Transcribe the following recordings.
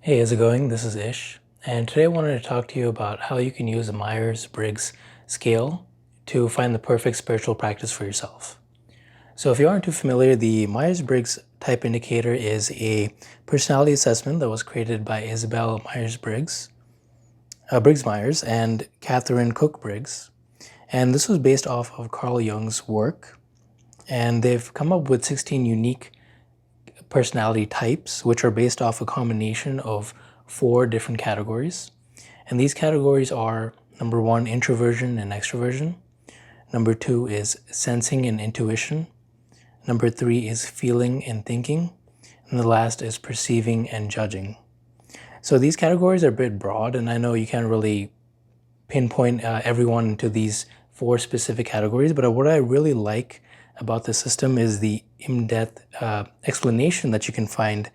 Hey, how's it going? This is Ish, and today I wanted to talk to you about how you can use a Myers-Briggs scale to find the perfect spiritual practice for yourself. So if you aren't too familiar, the Myers-Briggs type indicator is a personality assessment that was created by Isabel Myers-Briggs, Briggs-Myers, and Catherine Cook Briggs. And this was based off of Carl Jung's work, and they've come up with 16 unique personality types, which are based off a combination of 4 different categories. And these categories are number 1, introversion and extroversion. Number 2 is sensing and intuition. Number 3 is feeling and thinking. And the last is perceiving and judging. So these categories are a bit broad, and I know you can't really pinpoint everyone into these 4 specific categories, but what I really like about the system is the in-depth explanation that you can find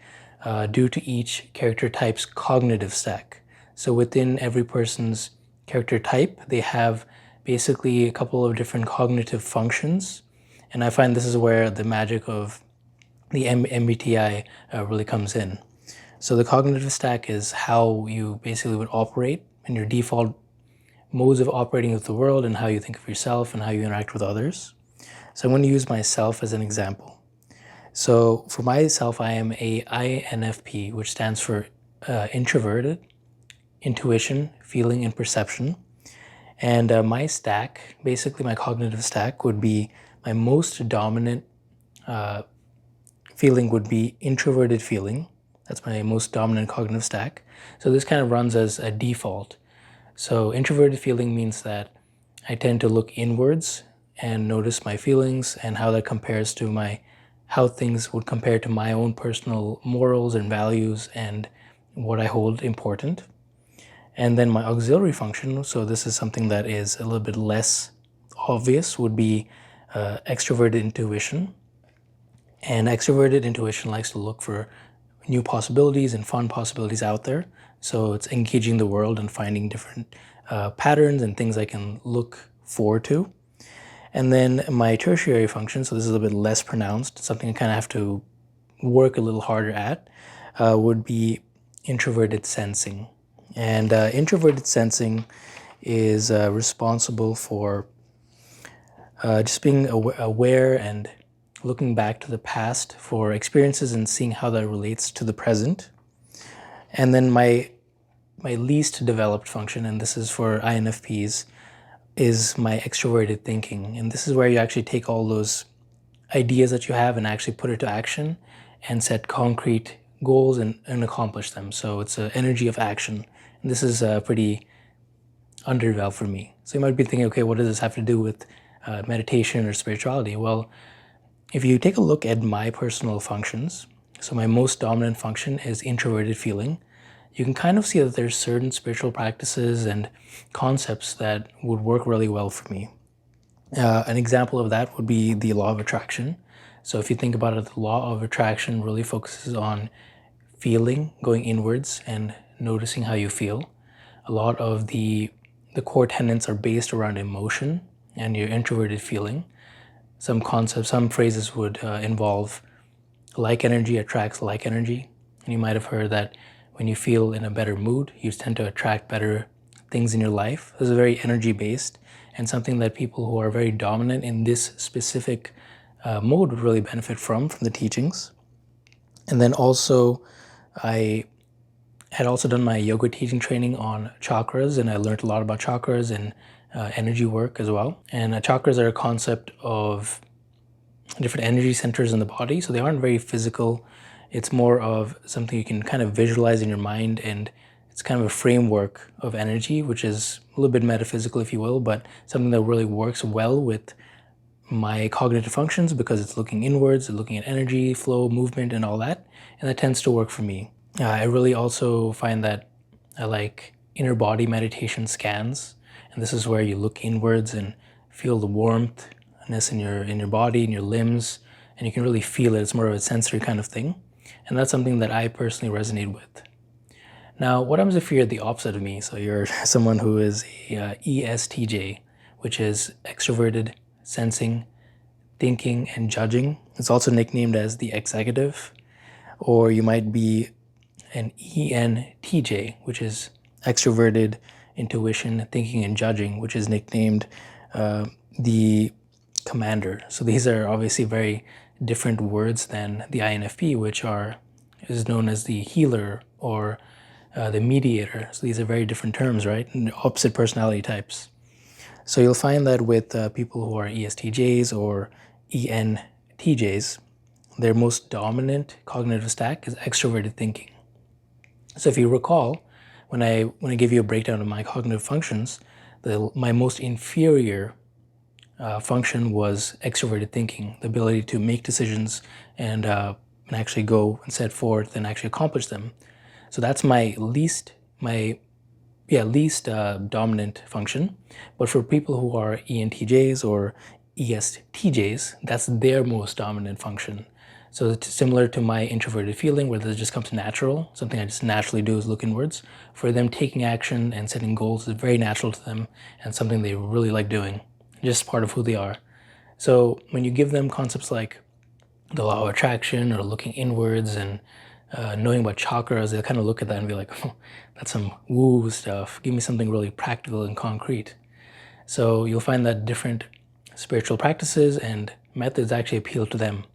due to each character type's cognitive stack. So within every person's character type, they have basically a couple of different cognitive functions, and I find this is where the magic of the MBTI really comes in. So the cognitive stack is how you basically would operate and your default modes of operating with the world and how you think of yourself and how you interact with others. So I'm going to use myself as an example. So for myself, I am a INFP, which stands for Introverted Intuition, Feeling, and Perception. And my stack, basically my cognitive stack, would be my most dominant feeling would be Introverted Feeling. That's my most dominant cognitive stack. So this kind of runs as a default. So introverted feeling means that I tend to look inwards and notice my feelings and how that compares to how things would compare to my own personal morals and values and what I hold important. And then my auxiliary function, so this is something that is a little bit less obvious, would be extroverted intuition. And extroverted intuition likes to look for new possibilities and fun possibilities out there. So it's engaging the world and finding different patterns and things I can look forward to. And then my tertiary function, so this is a little bit less pronounced, something I kind of have to work a little harder at, would be introverted sensing. And introverted sensing is responsible for just being aware and looking back to the past for experiences and seeing how that relates to the present. And then my least developed function, and this is for INFPs, is my extroverted thinking. And this is where you actually take all those ideas that you have and actually put it to action and set concrete goals and accomplish them. So it's an energy of action. And this is pretty underdeveloped for me. So you might be thinking, okay, what does this have to do with meditation or spirituality? Well, if you take a look at my personal functions, so my most dominant function is introverted feeling, you can kind of see that there's certain spiritual practices and concepts that would work really well for me. An example of that would be the law of attraction. So if you think about it, the law of attraction really focuses on feeling, going inwards and noticing how you feel. A lot of the core tenets are based around emotion and your introverted feeling. Some concepts, some phrases would involve like energy attracts like energy. And you might have heard that when you feel in a better mood, you tend to attract better things in your life. This is very energy-based and something that people who are very dominant in this specific mode would really benefit from the teachings. And then also, I had also done my yoga teaching training on chakras, and I learned a lot about chakras and energy work as well. And chakras are a concept of different energy centers in the body, so they aren't very physical. It's more of something you can kind of visualize in your mind, and it's kind of a framework of energy, which is a little bit metaphysical, if you will, but something that really works well with my cognitive functions because it's looking inwards, looking at energy, flow, movement, and all that, and that tends to work for me. I really also find that I like inner body meditation scans, and this is where you look inwards and feel the warmthness in your body, in your limbs, and you can really feel it. It's more of a sensory kind of thing, and that's something that I personally resonate with. Now, what happens if you're the opposite of me? So you're someone who is a ESTJ, which is extroverted sensing, thinking, and judging. It's also nicknamed as the executive, or you might be an ENTJ, which is Extroverted Intuition, Thinking and Judging, which is nicknamed the Commander. So these are obviously very different words than the INFP, which is known as the Healer or the Mediator. So these are very different terms, right? And opposite personality types. So you'll find that with people who are ESTJs or ENTJs, their most dominant cognitive stack is extroverted thinking. So if you recall, when I give you a breakdown of my cognitive functions, my most inferior function was extroverted thinking, the ability to make decisions and actually go and set forth and actually accomplish them. So that's my least dominant function. But for people who are ENTJs or ESTJs, that's their most dominant function. So it's similar to my introverted feeling, where this just comes natural, something I just naturally do is look inwards. For them, taking action and setting goals is very natural to them and something they really like doing, just part of who they are. So when you give them concepts like the law of attraction or looking inwards and knowing about chakras, they'll kind of look at that and be like, oh, that's some woo stuff. Give me something really practical and concrete. So you'll find that different spiritual practices and methods actually appeal to them.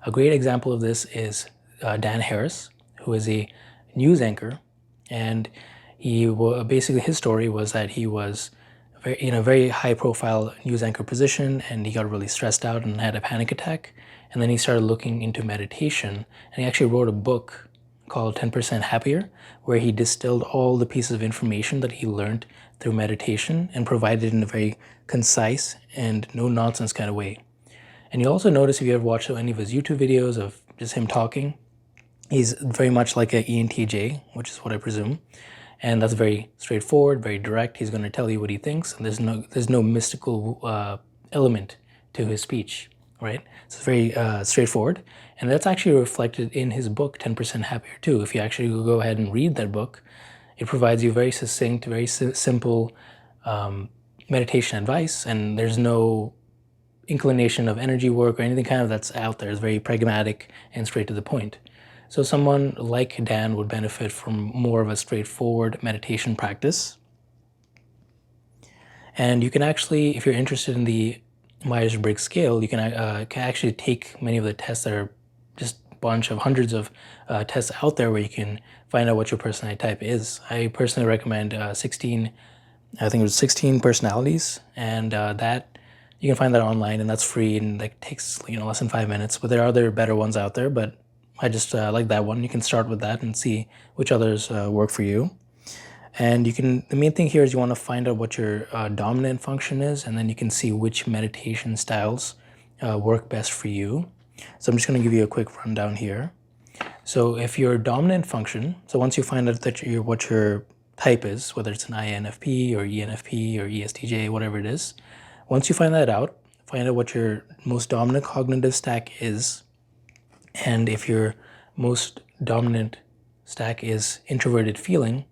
A great example of this is Dan Harris, who is a news anchor, and basically his story was that he was in a very high-profile news anchor position, and he got really stressed out and had a panic attack. And then he started looking into meditation, and he actually wrote a book called 10% Happier, where he distilled all the pieces of information that he learned through meditation and provided it in a very concise and no-nonsense kind of way. And you'll also notice, if you ever watched any of his YouTube videos of just him talking, he's very much like an ENTJ, which is what I presume. And that's very straightforward, very direct. He's going to tell you what he thinks, and there's no mystical element to his speech, right? So it's very straightforward. And that's actually reflected in his book, 10% Happier, too. If you actually go ahead and read that book, it provides you very succinct, very simple meditation advice, and there's no inclination of energy work or anything kind of that's out there. It's very pragmatic and straight to the point. So someone like Dan would benefit from more of a straightforward meditation practice. And you can actually, if you're interested in the Myers-Briggs scale, you can actually take many of the tests that are just a bunch of hundreds of tests out there where you can find out what your personality type is. I personally recommend 16 personalities, and that you can find that online, and that's free, and that takes less than 5 minutes. But there are other better ones out there, but I just like that one. You can start with that and see which others work for you. And the main thing here is you want to find out what your dominant function is, and then you can see which meditation styles work best for you. So I'm just going to give you a quick rundown here. So if your dominant function, so once you find out that what your type is, whether it's an INFP or ENFP or ESTJ, whatever it is, once you find that out, find out what your most dominant cognitive stack is. And if your most dominant stack is introverted feeling,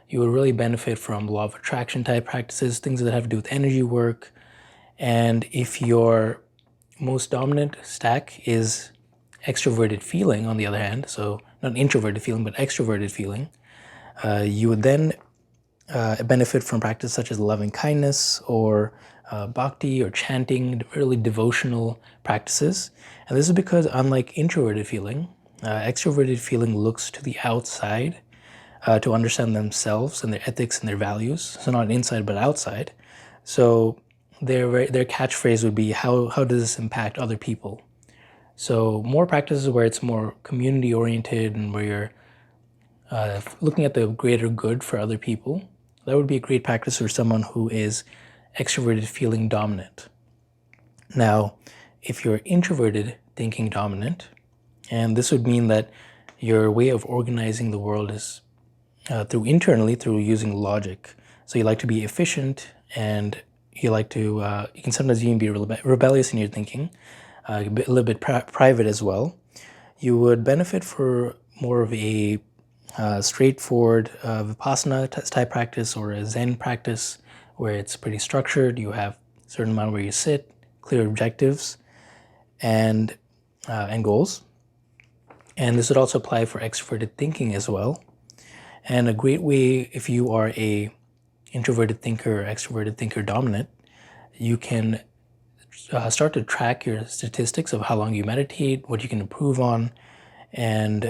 you will really benefit from law of attraction type practices, things that have to do with energy work. And if your most dominant stack is extroverted feeling, on the other hand, so not introverted feeling, but extroverted feeling, you would then benefit from practice such as loving kindness or bhakti or chanting, really devotional practices. And this is because, unlike introverted feeling, extroverted feeling looks to the outside to understand themselves and their ethics and their values. So not inside, but outside. So their catchphrase would be, how does this impact other people? So more practices where it's more community oriented and where you're looking at the greater good for other people, that would be a great practice for someone who is extroverted feeling dominant. Now, if you're introverted thinking dominant, and this would mean that your way of organizing the world is through using logic. So you like to be efficient, and you like to, you can sometimes even be rebellious in your thinking, a little bit private as well. You would benefit for more of a straightforward Vipassana type practice or a Zen practice where it's pretty structured. You have a certain amount where you sit, clear objectives, and goals. And this would also apply for extroverted thinking as well. And a great way, if you are a introverted thinker or extroverted thinker dominant, you can start to track your statistics of how long you meditate, what you can improve on, and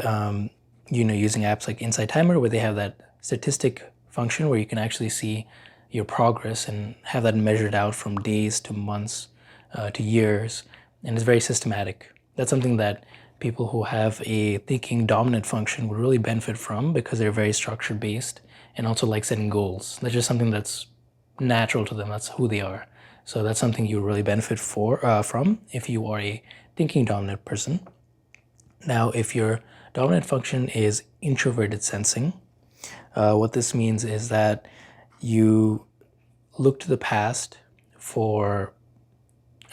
using apps like Insight Timer, where they have that statistic function where you can actually see your progress and have that measured out from days to months to years, and it's very systematic. That's something that people who have a thinking dominant function would really benefit from, because they're very structure based and also like setting goals. That's just something that's natural to them. That's who they are. So that's something you really benefit from if you are a thinking dominant person. Now, if your dominant function is introverted sensing, what this means is that you look to the past for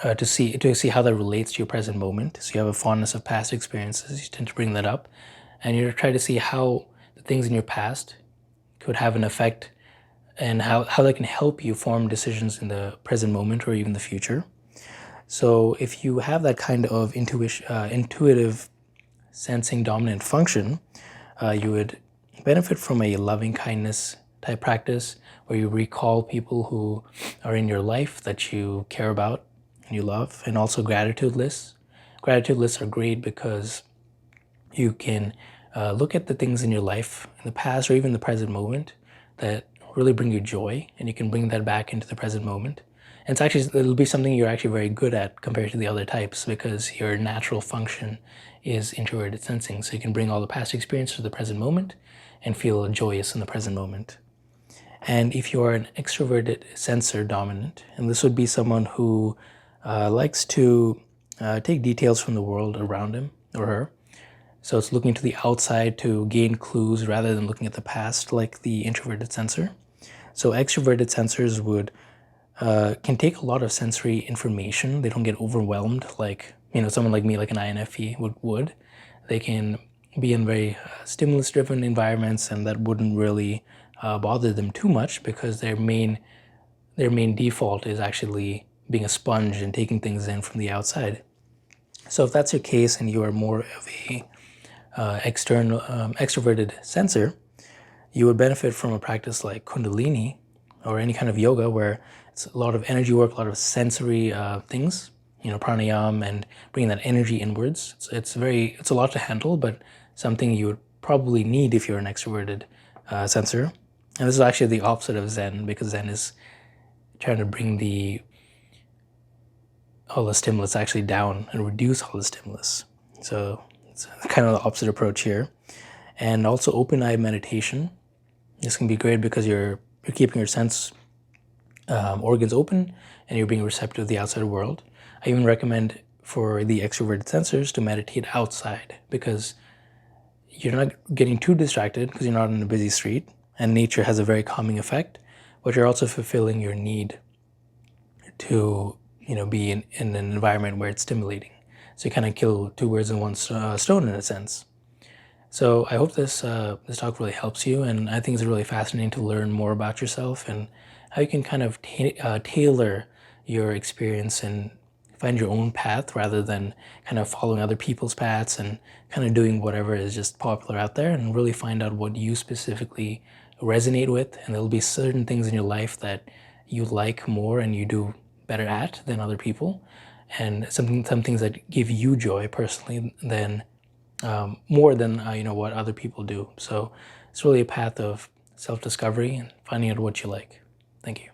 to see how that relates to your present moment. So you have a fondness of past experiences. You tend to bring that up, and you try to see how the things in your past could have an effect, and how that can help you form decisions in the present moment or even the future. So if you have that kind of intuitive sensing dominant function, you would benefit from a loving kindness type practice where you recall people who are in your life that you care about and you love, and also gratitude lists. Gratitude lists are great because you can look at the things in your life in the past or even the present moment that really bring you joy, and you can bring that back into the present moment. And it'll be something you're actually very good at compared to the other types, because your natural function is introverted sensing. So you can bring all the past experience to the present moment and feel joyous in the present moment. And if you are an extroverted sensor dominant, and this would be someone who likes to take details from the world around him or her. So it's looking to the outside to gain clues rather than looking at the past, like the introverted sensor. So extroverted sensors can take a lot of sensory information. They don't get overwhelmed like someone like me, like an INFP would. They can be in very stimulus-driven environments, and that wouldn't really bother them too much, because their main default is actually being a sponge and taking things in from the outside. So if that's your case and you are more of a extroverted sensor, you would benefit from a practice like Kundalini or any kind of yoga where it's a lot of energy work, a lot of sensory things, pranayama, and bringing that energy inwards. It's a lot to handle, but something you would probably need if you're an extroverted sensor. And this is actually the opposite of Zen, because Zen is trying to bring all the stimulus actually down and reduce all the stimulus. So it's kind of the opposite approach here. And also open-eye meditation. This can be great because you're keeping your sense organs open and you're being receptive to the outside world. I even recommend for the extroverted sensors to meditate outside, because you're not getting too distracted because you're not in a busy street, and nature has a very calming effect, but you're also fulfilling your need to be in an environment where it's stimulating. So you kind of kill two birds with one stone in a sense. So I hope this talk really helps you, and I think it's really fascinating to learn more about yourself and how you can kind of tailor your experience and find your own path rather than kind of following other people's paths and kind of doing whatever is just popular out there, and really find out what you specifically resonate with. And there'll be certain things in your life that you like more and you do better at than other people, and some things that give you joy personally than more than what other people do. So it's really a path of self-discovery and finding out what you like. Thank you.